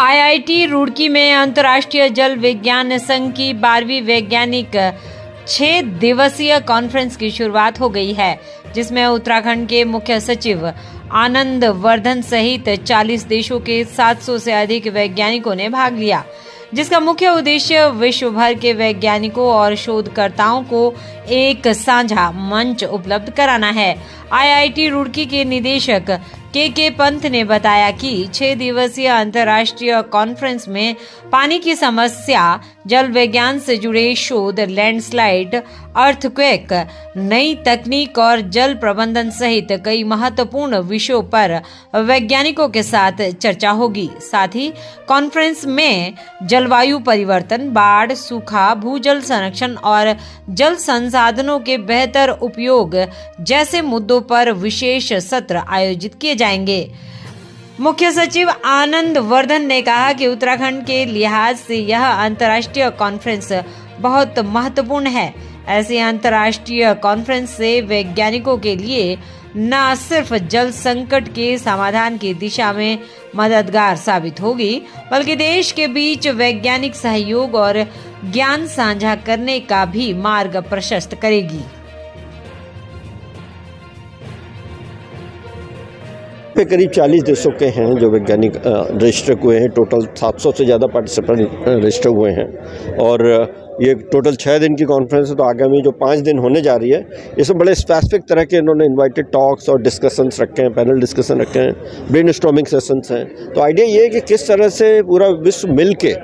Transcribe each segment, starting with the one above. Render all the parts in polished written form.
IIT Roorkee में अंतर्राष्ट्रीय जल विज्ञान संघ की 12वीं वैज्ञानिक 6 दिवसीय कॉन्फ्रेंस की शुरुआत हो गई है, जिसमें उत्तराखंड के मुख्य सचिव आनंद वर्धन सहित 40 देशों के 700 से अधिक वैज्ञानिकों ने भाग लिया, जिसका मुख्य उद्देश्य विश्व भर के वैज्ञानिकों और शोधकर्ताओं को एक साझा मंच उपलब्ध कराना है। आईआईटी रुड़की के निदेशक के पंत ने बताया कि 6 दिवसीय अंतर्राष्ट्रीय कॉन्फ्रेंस में पानी की समस्या, जल विज्ञान से जुड़े शोध, लैंडस्लाइड, अर्थक्वेक, नई तकनीक और जल प्रबंधन सहित कई महत्वपूर्ण विषयों पर वैज्ञानिकों के साथ चर्चा होगी। साथ ही कॉन्फ्रेंस में जलवायु परिवर्तन, बाढ़, सूखा, भूजल संरक्षण और जल संसाधनों के बेहतर उपयोग जैसे मुद्दों पर विशेष सत्र आयोजित किए जाएंगे। मुख्य सचिव आनंद वर्धन ने कहा कि उत्तराखंड के लिहाज से यह अंतर्राष्ट्रीय कॉन्फ्रेंस बहुत महत्वपूर्ण है। ऐसी अंतर्राष्ट्रीय कॉन्फ्रेंस से वैज्ञानिकों के लिए न सिर्फ जल संकट के समाधान की दिशा में मददगार साबित होगी, बल्कि देश के बीच वैज्ञानिक सहयोग और ज्ञान साझा करने का भी मार्ग प्रशस्त करेगी। करीब 40 देशों के हैं जो वैज्ञानिक रजिस्टर हुए हैं। टोटल 700 से ज़्यादा पार्टिसिपेंट रजिस्टर हुए हैं और ये टोटल 6 दिन की कॉन्फ्रेंस है। तो आगामी जो 5 दिन होने जा रही है, इसमें बड़े स्पेसिफिक तरह के इन्होंने इनवाइटेड टॉक्स और डिस्कशंस रखे हैं, पैनल डिस्कशन रखे हैं, ब्रेनस्टॉर्मिंग सेशंस हैं। तो आइडिया ये है कि किस तरह से पूरा विश्व मिल के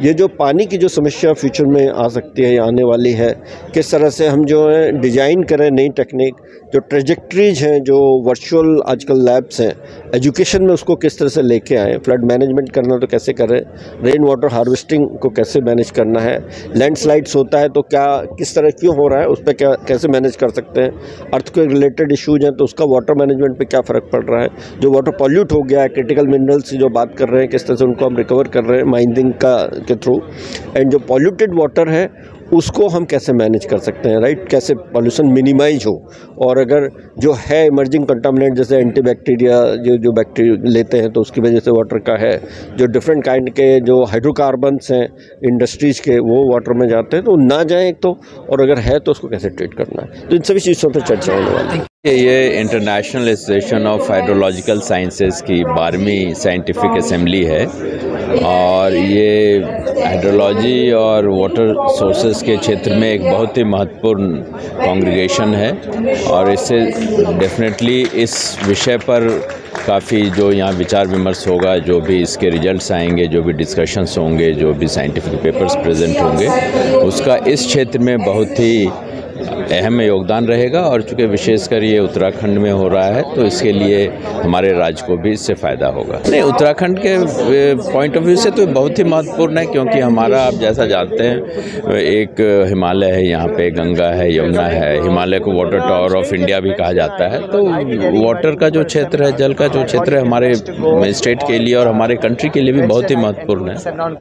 ये जो पानी की जो समस्या फ्यूचर में आ सकती है या आने वाली है, किस तरह से हम जो है डिज़ाइन करें नई टेक्निक, जो ट्रेजेक्ट्रीज हैं, जो वर्चुअल आजकल लैब्स हैं, एजुकेशन में उसको किस तरह से लेके आएँ, फ्लड मैनेजमेंट करना तो कैसे करें, रेन वाटर हार्वेस्टिंग को कैसे मैनेज करना है, लैंडस्लाइड्स होता है तो क्या किस तरह क्यों हो रहा है उस पर क्या कैसे मैनेज कर सकते हैं, अर्थक्वेक रिलेटेड इश्यूज हैं तो उसका वाटर मैनेजमेंट पे क्या फ़र्क पड़ रहा है, जो वाटर पॉल्यूट हो गया है, क्रिटिकल मिनरल्स की जो बात कर रहे हैं किस तरह से उनको हम रिकवर कर रहे हैं माइनिंग के थ्रू, एंड जो पॉल्यूटेड वाटर है उसको हम कैसे मैनेज कर सकते हैं, राइट, कैसे पॉल्यूशन मिनिमाइज हो। और अगर जो है इमर्जिंग कंटामिनेंट जैसे एंटीबैक्टीरिया जो बैक्टीरिया लेते हैं तो उसकी वजह से वाटर का है, जो डिफरेंट काइंड के जो हाइड्रोकार्बन्स हैं इंडस्ट्रीज़ के वो वाटर में जाते हैं तो ना जाएं एक तो, और अगर है तो उसको कैसे ट्रीट करना है। तो इन सभी चीज़ों पर चर्चा होने वाली है। ये international association of hydrological sciences की 12वीं साइंटिफिक असेंबली है और ये हाइड्रोलॉजी और वाटर सोर्सेज के क्षेत्र में एक बहुत ही महत्वपूर्ण कांग्रीगेशन है और इससे डेफिनेटली इस विषय पर काफ़ी जो यहाँ विचार विमर्श होगा, जो भी इसके रिजल्ट्स आएंगे, जो भी डिस्कशंस होंगे, जो भी साइंटिफिक पेपर्स प्रेजेंट होंगे, उसका इस क्षेत्र में बहुत ही अहम योगदान रहेगा। और चूँकि विशेषकर ये उत्तराखंड में हो रहा है तो इसके लिए हमारे राज्य को भी इससे फ़ायदा होगा। नहीं, उत्तराखंड के पॉइंट ऑफ व्यू से तो बहुत ही महत्वपूर्ण है क्योंकि हमारा, आप जैसा जानते हैं, एक हिमालय है, यहाँ पे गंगा है, यमुना है, हिमालय को वाटर टावर ऑफ इंडिया भी कहा जाता है। तो वाटर का जो क्षेत्र है, जल का जो क्षेत्र है, हमारे स्टेट के लिए और हमारे कंट्री के लिए भी बहुत ही महत्वपूर्ण है।